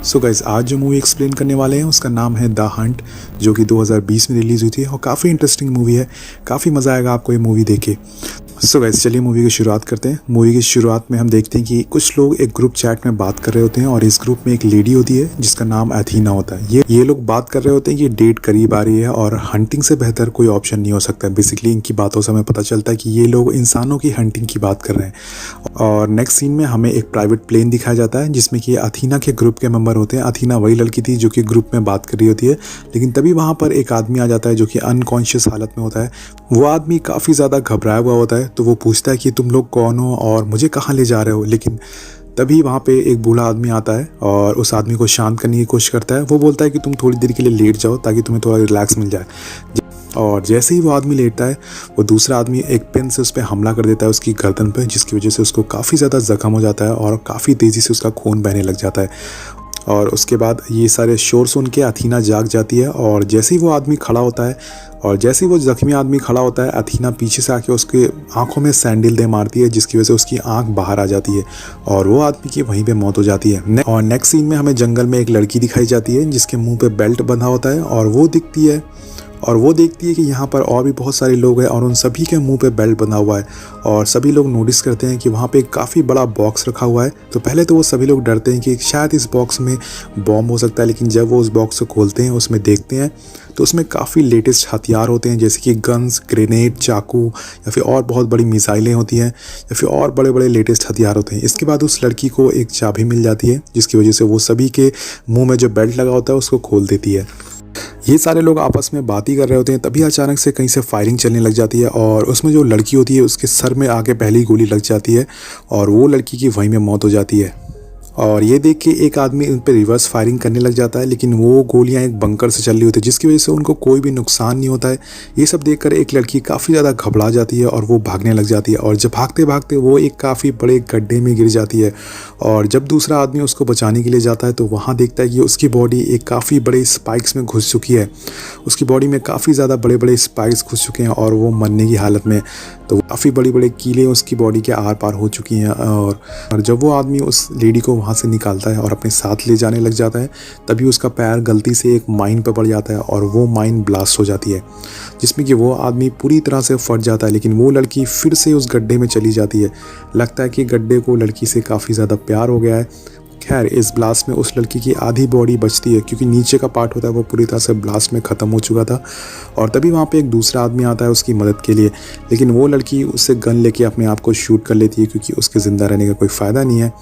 So guys, आज जो movie explain करने वाले हैं उसका नाम है द हंट, जो कि 2020 में रिलीज़ हुई थी और काफ़ी इंटरेस्टिंग मूवी है। काफ़ी मज़ा आएगा आपको ये मूवी देखे। सो गाइस, चलिए मूवी की शुरुआत करते हैं। मूवी की शुरुआत में हम देखते हैं कि कुछ लोग एक ग्रुप चैट में बात कर रहे होते हैं और इस ग्रुप में एक लेडी होती है जिसका नाम एथीना होता है। ये लोग बात कर रहे होते हैं कि डेट करीब आ रही है और हंटिंग से बेहतर कोई ऑप्शन नहीं हो सकता। बेसिकली इनकी बातों से हमें पता चलता है कि ये लोग इंसानों की हंटिंग की बात कर रहे हैं। और नेक्स्ट सीन में हमें एक प्राइवेट प्लेन दिखाया जाता है जिसमें कि अथीना के ग्रुप के मेंबर होते हैं। अथीना वही लड़की थी जो कि ग्रुप में बात कर रही होती है, लेकिन तभी वहाँ पर एक आदमी आ जाता है जो कि अनकॉन्शियस हालत में होता है। वो आदमी काफ़ी ज़्यादा घबराया हुआ होता है, तो वो पूछता है कि तुम लोग कौन हो और मुझे कहाँ ले जा रहे हो। लेकिन तभी वहाँ पे एक बूढ़ा आदमी आता है और उस आदमी को शांत करने की कोशिश करता है। वो बोलता है कि तुम थोड़ी देर के लिए लेट जाओ ताकि तुम्हें थोड़ा रिलैक्स मिल जाए। और जैसे ही वो आदमी लेटता है, वो दूसरा आदमी एक पेन से उस पर हमला कर देता है उसकी गर्दन पे, जिसकी वजह से उसको काफ़ी ज़्यादा ज़ख्म हो जाता है और काफ़ी तेज़ी से उसका खून बहने लग जाता है। और उसके बाद ये सारे शोर सुन के अथीना जाग जाती है और जैसे ही वो आदमी खड़ा होता है और जैसे ही वो जख्मी आदमी खड़ा होता है, अथीना पीछे से आके उसके आंखों में सैंडल दे मारती है, जिसकी वजह से उसकी आंख बाहर आ जाती है और वो आदमी की वहीं पे मौत हो जाती है। और नेक्स्ट सीन में हमें जंगल में एक लड़की दिखाई जाती है जिसके मुंह पे बेल्ट बंधा होता है और वो दिखती है और वो देखती है कि यहाँ पर और भी बहुत सारे लोग हैं और उन सभी के मुंह पे बेल्ट बंधा हुआ है। और सभी लोग नोटिस करते हैं कि वहाँ पे एक काफ़ी बड़ा बॉक्स रखा हुआ है। तो पहले तो वो सभी लोग डरते हैं कि शायद इस बॉक्स में बॉम्ब हो सकता है, लेकिन जब वो उस बॉक्स को खोलते हैं, उसमें देखते हैं तो उसमें काफ़ी लेटेस्ट हथियार होते हैं, जैसे कि गन्स, ग्रेनेड, चाकू या फिर और बहुत बड़ी मिसाइलें होती हैं या फिर और बड़े बड़े लेटेस्ट हथियार होते हैं। इसके बाद उस लड़की को एक चाबी मिल जाती है जिसकी वजह से वो सभी के मुँह में जो बेल्ट लगा होता है उसको खोल देती है। ये सारे लोग आपस में बात ही कर रहे होते हैं, तभी अचानक से कहीं से फायरिंग चलने लग जाती है और उसमें जो लड़की होती है उसके सर में आके पहली गोली लग जाती है और वो लड़की की वहीं में मौत हो जाती है। और ये देख के एक आदमी उन पर रिवर्स फायरिंग करने लग जाता है, लेकिन वो गोलियां एक बंकर से चल रही होती है जिसकी वजह से उनको कोई भी नुकसान नहीं होता है। ये सब देखकर एक लड़की काफ़ी ज़्यादा घबरा जाती है और वो भागने लग जाती है और जब भागते भागते वो एक काफ़ी बड़े गड्ढे में गिर जाती है। और जब दूसरा आदमी उसको बचाने के लिए जाता है तो वहाँ देखता है कि उसकी बॉडी एक काफ़ी बड़े स्पाइक्स में घुस चुकी है। उसकी बॉडी में काफ़ी ज़्यादा बड़े बड़े स्पाइक्स घुस चुके हैं और वो मरने की हालत में, तो काफ़ी बड़ी बड़ी कीलें उसकी बॉडी के आर पार हो चुकी हैं। और जब वो आदमी उस लेडी को वहाँ से निकालता है और अपने साथ ले जाने लग जाता है, तभी उसका पैर गलती से एक माइन पर पड़ जाता है और वो माइन ब्लास्ट हो जाती है, जिसमें कि वो आदमी पूरी तरह से फट जाता है। लेकिन वो लड़की फिर से उस गड्ढे में चली जाती है। लगता है कि गड्ढे को लड़की से काफ़ी ज़्यादा प्यार हो गया है। खैर, इस ब्लास्ट में उस लड़की की आधी बॉडी बचती है क्योंकि नीचे का पार्ट होता है वो पूरी तरह से ब्लास्ट में ख़त्म हो चुका था। और तभी वहाँ पे एक दूसरा आदमी आता है उसकी मदद के लिए, लेकिन वो लड़की उससे गन लेके अपने आप को शूट कर लेती है क्योंकि उसके ज़िंदा रहने का कोई फ़ायदा नहीं है।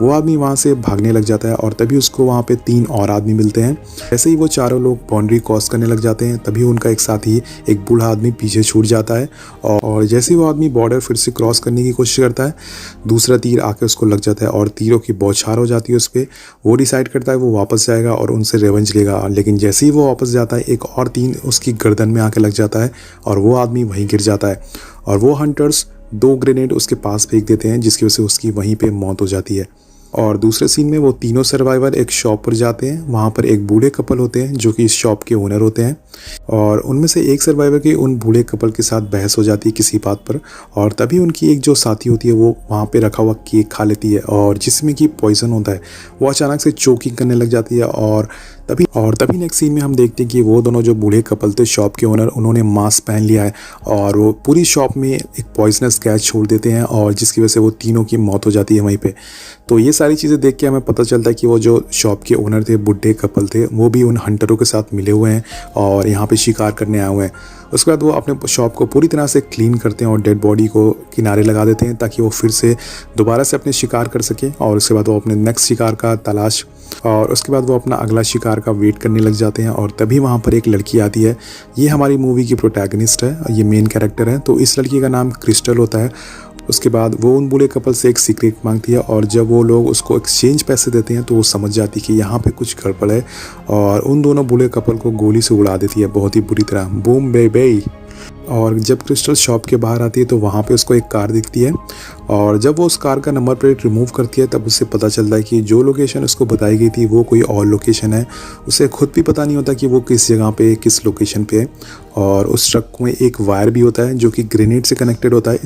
वो आदमी वहाँ से भागने लग जाता है और तभी उसको वहाँ पे 3 और आदमी मिलते हैं। ऐसे ही वो चारों लोग बाउंड्री क्रॉस करने लग जाते हैं, तभी उनका एक साथी, एक बूढ़ा आदमी, पीछे छूट जाता है। और जैसे ही वो आदमी बॉर्डर फिर से क्रॉस करने की कोशिश करता है, दूसरा तीर आके उसको लग जाता है और तीरों की बौछार हो जाती है उस पर। वो डिसाइड करता है वो वापस जाएगा और उनसे रिवेंज लेगा, लेकिन जैसे ही वो वापस जाता है एक और तीर उसकी गर्दन में आके लग जाता है और वो आदमी वहीं गिर जाता है। और वो हंटर्स 2 ग्रेनेड उसके पास फेंक देते हैं जिसकी वजह से उसकी वहीं पे मौत हो जाती है। और दूसरे सीन में वो तीनों सर्वाइवर एक शॉप पर जाते हैं। वहाँ पर एक बूढ़े कपल होते हैं जो कि इस शॉप के ओनर होते हैं और उनमें से एक सर्वाइवर की उन बूढ़े कपल के साथ बहस हो जाती है किसी बात पर। और तभी उनकी एक जो साथी होती है वो वहाँ पे रखा हुआ केक खा लेती है और जिसमें कि पॉइजन होता है। वो अचानक से चोकिंग करने लग जाती है और तभी नेक्स्ट सीन में हम देखते हैं कि वो दोनों जो बूढ़े कपल थे, शॉप के ओनर, उन्होंने मास्क पहन लिया है और वो पूरी शॉप में एक पॉइजनस गैस छोड़ देते हैं और जिसकी वजह से वो तीनों की मौत हो जाती है वहीं पे। तो ये सारी चीज़ें देख के हमें पता चलता है कि वो जो शॉप के ओनर थे, बूढ़े कपल थे, वो भी उन हंटरों के साथ मिले हुए हैं और यहाँ पे शिकार करने आए हुए हैं। उसके बाद वो अपने शॉप को पूरी तरह से क्लीन करते हैं और डेड बॉडी को किनारे लगा देते हैं ताकि वो फिर से दोबारा से अपने शिकार कर सके। और उसके बाद वो अपने नेक्स्ट शिकार का तलाश और उसके बाद वो अपना अगला शिकार का वेट करने लग जाते हैं। और तभी वहाँ पर एक लड़की आती है। ये हमारी मूवी की प्रोटैगनिस्ट है, ये मेन कैरेक्टर है। तो इस लड़की का नाम क्रिस्टल होता है। उसके बाद वो उन बूढ़े कपल से एक सीक्रेट मांगती है और जब वो लोग उसको एक्सचेंज पैसे देते हैं तो वो समझ जाती है कि यहाँ पे कुछ गड़बड़ है और उन दोनों बूढ़े कपल को गोली से उड़ा देती है बहुत ही बुरी तरह। Boom baby. और जब क्रिस्टल शॉप के बाहर आती है तो वहाँ पे उसको एक कार दिखती है और जब वो उस कार का नंबर प्लेट रिमूव करती है तब उससे पता चलता है कि जो लोकेशन उसको बताई गई थी वो कोई और लोकेशन है। उसे खुद भी पता नहीं होता कि वो किस जगह पे किस लोकेशन पे है। और उस ट्रक में एक वायर भी होता है जो कि ग्रेनेड से कनेक्टेड होता है।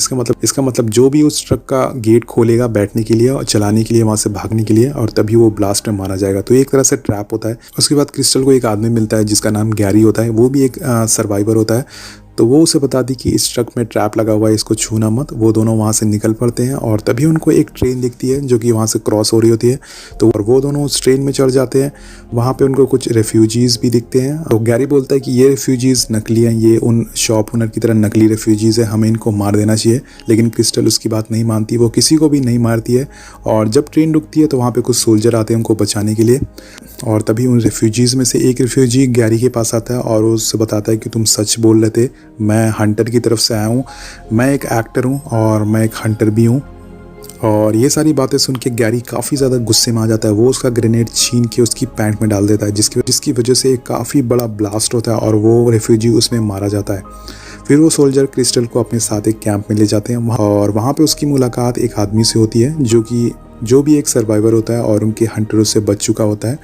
इसका मतलब जो भी उस ट्रक का गेट खोलेगा बैठने के लिए और चलाने के लिए, वहाँ से भागने के लिए, और तभी वो ब्लास्ट में मारा जाएगा। तो एक तरह से ट्रैप होता है। उसके बाद क्रिस्टल को एक आदमी मिलता है जिसका नाम गैरी होता है। वो भी एक सर्वाइवर होता है। तो वो उसे बताती कि इस ट्रक में ट्रैप लगा हुआ है, इसको छूना मत। वो दोनों वहाँ से निकल पड़ते हैं और तभी उनको एक ट्रेन दिखती है जो कि वहाँ से क्रॉस हो रही होती है। तो और वो दोनों उस ट्रेन में चढ़ जाते हैं। वहाँ पे उनको कुछ रेफ्यूजीज़ भी दिखते हैं। तो गैरी बोलता है कि ये रेफ्यूजीज़ नकली हैं, ये उन शॉप ओनर की तरह नकली रेफ्यूजीज़ है, हमें इनको मार देना चाहिए। लेकिन क्रिस्टल उसकी बात नहीं मानती, वो किसी को भी नहीं मारती है। और जब ट्रेन रुकती है तो वहाँ पर कुछ सोल्जर आते हैं उनको बचाने के लिए। और तभी उन रेफ्यूजीज़ में से एक रेफ्यूजी गैरी के पास आता है और उससे बताता है कि तुम सच बोल रहे थे, मैं हंटर की तरफ से आया हूँ, मैं एक एक्टर हूँ और मैं एक हंटर भी हूँ। और ये सारी बातें सुन के गैरी काफ़ी ज़्यादा गुस्से में आ जाता है। वो उसका ग्रेनेड छीन के उसकी पैंट में डाल देता है, जिसकी वजह से एक काफ़ी बड़ा ब्लास्ट होता है और वो रेफ्यूजी उसमें मारा जाता है। फिर वो सोल्जर क्रिस्टल को अपने साथ एक कैंप में ले जाते हैं और वहाँ पे उसकी मुलाकात एक आदमी से होती है जो भी एक सर्वाइवर होता है और उनके हंटरों से बच चुका होता है।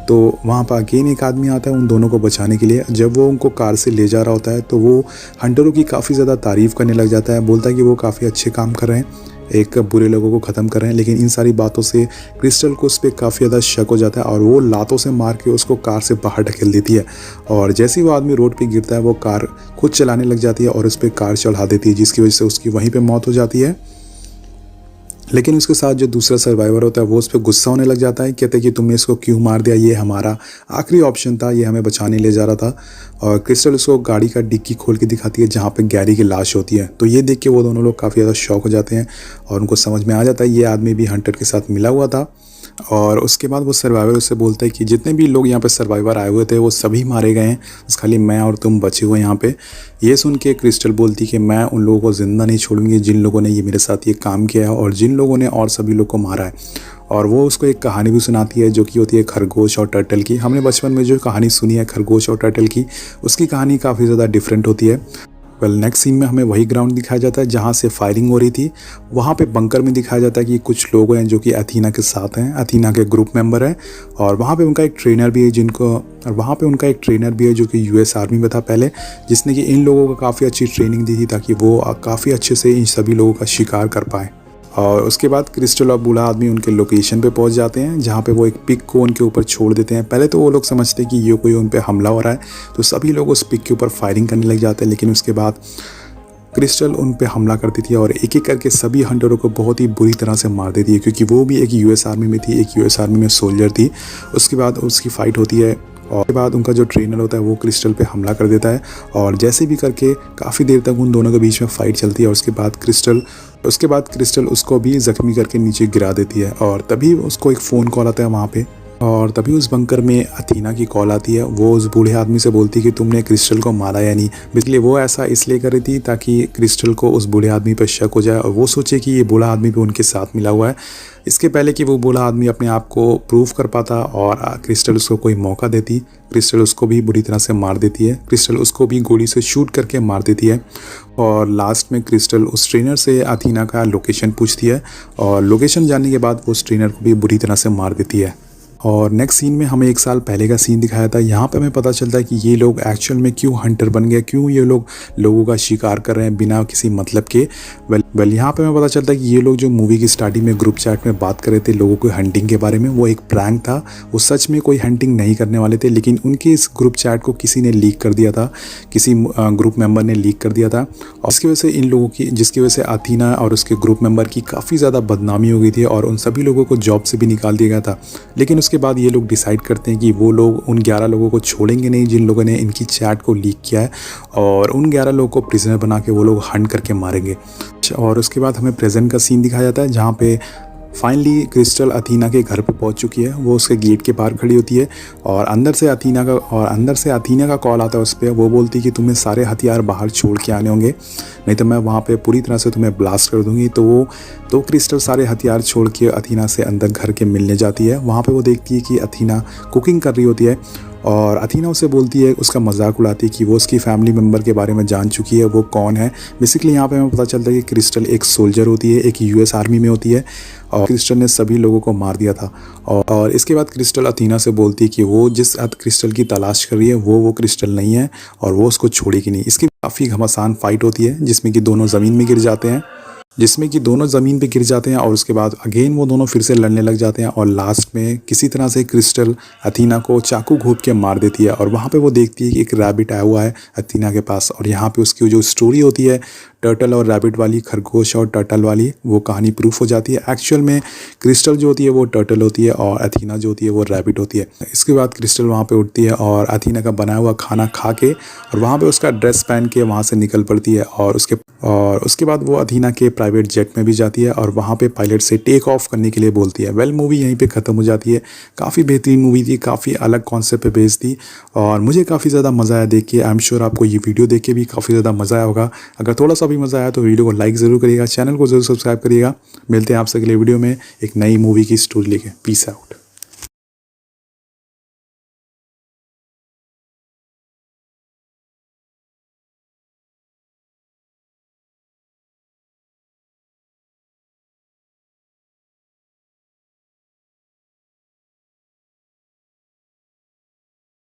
तो वहाँ पर अगेन एक आदमी आता है उन दोनों को बचाने के लिए। जब वो उनको कार से ले जा रहा होता है तो वो हंटरों की काफ़ी ज़्यादा तारीफ़ करने लग जाता है। बोलता है कि वो काफ़ी अच्छे काम कर रहे हैं, एक बुरे लोगों को ख़त्म कर रहे हैं। लेकिन इन सारी बातों से क्रिस्टल को उस पर काफ़ी ज़्यादा शक हो जाता है और वो लातों से मार के उसको कार से बाहर ढकेल देती है। और जैसे ही वो आदमी रोड पे गिरता है वो कार खुद चलाने लग जाती है और उस पर कार चढ़ा देती है, जिसकी वजह से उसकी वहीं पे मौत हो जाती है। लेकिन उसके साथ जो दूसरा सर्वाइवर होता है वो उस पर गुस्सा होने लग जाता है। कहते हैं कि तुमने इसको क्यों मार दिया, ये हमारा आखिरी ऑप्शन था, ये हमें बचाने ले जा रहा था। और क्रिस्टल उसको गाड़ी का डिक्की खोल के दिखाती है जहाँ पे गैरी की लाश होती है। तो ये देख के वो दोनों लोग काफ़ी ज़्यादा शॉक हो जाते हैं और उनको समझ में आ जाता है ये आदमी भी हंटर के साथ मिला हुआ था। और उसके बाद वो सर्वाइवर उससे बोलता है कि जितने भी लोग यहाँ पे सर्वाइवर आए हुए थे वो सभी मारे गए हैं, बस खाली मैं और तुम बचे हुए यहाँ पे। ये सुन के क्रिस्टल बोलती कि मैं उन लोगों को ज़िंदा नहीं छोड़ूंगी जिन लोगों ने ये मेरे साथ ये काम किया है और जिन लोगों ने और सभी लोग को मारा है। और वो उसको एक कहानी भी सुनाती है जो कि होती है खरगोश और टर्टल की। हमने बचपन में जो कहानी सुनी है खरगोश और टर्टल की, उसकी कहानी काफ़ी ज़्यादा डिफरेंट होती है। नेक्स्ट सीन में हमें वही ग्राउंड दिखाया जाता है जहाँ से फायरिंग हो रही थी। वहाँ पे बंकर में दिखाया जाता है कि कुछ लोग हैं जो कि अथीना के साथ हैं, अथीना के ग्रुप मेंबर हैं। और वहाँ पे उनका एक ट्रेनर भी है जो कि यूएस आर्मी में था पहले, जिसने कि इन लोगों को काफ़ी अच्छी ट्रेनिंग दी थी ताकि वो काफ़ी अच्छे से इन सभी लोगों का शिकार कर पाएँ। और उसके बाद क्रिस्टल और बूढ़ा आदमी उनके लोकेशन पे पहुंच जाते हैं जहाँ पे वो एक पिग को उनके ऊपर छोड़ देते हैं। पहले तो वो लोग समझते हैं कि ये कोई उन पे हमला हो रहा है, तो सभी लोग उस पिग के ऊपर फायरिंग करने लग जाते हैं। लेकिन उसके बाद क्रिस्टल उन पे हमला करती थी और एक एक करके सभी हंटरों को बहुत ही बुरी तरह से मार देती है, क्योंकि वो भी एक यूएस आर्मी में थी, एक यूएस आर्मी में सोल्जर थी। उसके बाद उसकी फ़ाइट होती है और उसके बाद उनका जो ट्रेनर होता है वो क्रिस्टल पे हमला कर देता है और जैसे भी करके काफ़ी देर तक उन दोनों के बीच में फ़ाइट चलती है। और उसके बाद क्रिस्टल उसको भी ज़ख्मी करके नीचे गिरा देती है। और तभी उसको एक फ़ोन कॉल आता है वहाँ पे, और तभी उस बंकर में अथीना की कॉल आती है। वो उस बूढ़े आदमी से बोलती है कि तुमने क्रिस्टल को मारा या नहीं। बेसिकली वो ऐसा इसलिए कर रही थी ताकि क्रिस्टल को उस बूढ़े आदमी पर शक हो जाए और वो सोचे कि ये बूढ़ा आदमी भी उनके साथ मिला हुआ है, इसके पहले कि वो बूढ़ा आदमी अपने आप को प्रूव कर पाता। और क्रिस्टल उसको कोई मौका देती, क्रिस्टल उसको भी बुरी तरह से मार देती है। क्रिस्टल उसको भी गोली से शूट करके मार देती है। और लास्ट में क्रिस्टल उस ट्रेनर से अथीना का लोकेशन पूछती है और लोकेशन जानने के बाद वो उस ट्रेनर को भी बुरी तरह से मार देती है। और नेक्स्ट सीन में हमें 1 साल पहले का सीन दिखाया था। यहाँ पे हमें पता चलता है कि ये लोग एक्चुअल में क्यों हंटर बन गए, क्यों ये लोग लोगों का शिकार कर रहे हैं बिना किसी मतलब के। वेल यहाँ पे हमें पता चलता है कि ये लोग जो मूवी की स्टार्टिंग में ग्रुप चैट में बात कर रहे थे लोगों को हंटिंग के बारे में, वो एक प्रैंक था। वो सच में कोई हंटिंग नहीं करने वाले थे, लेकिन उनके इस ग्रुप चैट को किसी ने लीक कर दिया था, किसी ग्रुप मेंबर ने लीक कर दिया था। और इसकी वजह से जिसकी वजह से अथीना और उसके ग्रुप मेंबर की काफ़ी ज़्यादा बदनामी हो गई थी और उन सभी लोगों को जॉब से भी निकाल दिया गया था। लेकिन उसके बाद ये लोग डिसाइड करते हैं कि वो लोग उन 11 लोगों को छोड़ेंगे नहीं जिन लोगों ने इनकी चैट को लीक किया है, और उन 11 लोगों को प्रिजनर बना के वो लोग हंट करके मारेंगे। और उसके बाद हमें प्रेजेंट का सीन दिखाया जाता है जहाँ पे फाइनली क्रिस्टल अथीना के घर पे पहुंच चुकी है। वो उसके गेट के पार खड़ी होती है और अंदर से अथीना का कॉल आता है उस पर। वो बोलती है कि तुम्हें सारे हथियार बाहर छोड़ के आने होंगे, नहीं तो मैं वहाँ पे पूरी तरह से तुम्हें ब्लास्ट कर दूंगी। तो क्रिस्टल सारे हथियार छोड़ के अथीना से अंदर घर के मिलने जाती है। वहाँ पे वो देखती है कि अथीना कुकिंग कर रही होती है और अथीना उसे बोलती है, उसका मजाक उड़ाती है कि वो उसकी फैमिली मेम्बर के बारे में जान चुकी है, वो कौन है। बेसिकली यहाँ पे हमें पता चलता है कि क्रिस्टल एक सोल्जर होती है, एक यूएस आर्मी में होती है और क्रिस्टल ने सभी लोगों को मार दिया था। और इसके बाद क्रिस्टल अथीना से बोलती है कि वो जिस क्रिस्टल की तलाश कर रही है वो क्रिस्टल नहीं है और वो उसको छोड़ेगी नहीं। इसकी काफ़ी घमासान फाइट होती है जिसमें कि दोनों ज़मीन में गिर जाते हैं, और उसके बाद अगेन वो दोनों फिर से लड़ने लग जाते हैं और लास्ट में किसी तरह से क्रिस्टल अथीना को चाकू घोंप के मार देती है। और वहाँ पे वो देखती है कि एक रैबिट आया हुआ है अथीना के पास, और यहाँ पे उसकी जो स्टोरी होती है टर्टल और रैबिट वाली, खरगोश और टर्टल वाली, वो कहानी प्रूफ हो जाती है। एक्चुअल में क्रिस्टल जो होती है वो टर्टल होती है और अथीना जो होती है वो रैबिट होती है। इसके बाद क्रिस्टल वहाँ पे उठती है और अथीना का बनाया हुआ खाना खा के और वहाँ पे उसका ड्रेस पहन के वहाँ से निकल पड़ती है। और उसके बाद वो अथीना के प्राइवेट जेट में भी जाती है और वहाँ पे पायलट से टेक ऑफ करने के लिए बोलती है। वेल, मूवी यहीं पे ख़त्म हो जाती है। काफ़ी बेहतरीन मूवी थी, काफ़ी अलग कॉन्सेप्ट पे बेस्ड थी और मुझे काफ़ी ज़्यादा मज़ा आया देख के। आई एम श्योर आपको ये वीडियो देख के भी काफ़ी ज़्यादा मज़ा आया होगा। अगर थोड़ा सा भी मज़ा आया तो वीडियो को लाइक ज़रूर करिएगा, चैनल को ज़रूर सब्सक्राइब करिएगा। मिलते हैं आपसे अगले वीडियो में एक नई मूवी की स्टोरी लेके। Peace out.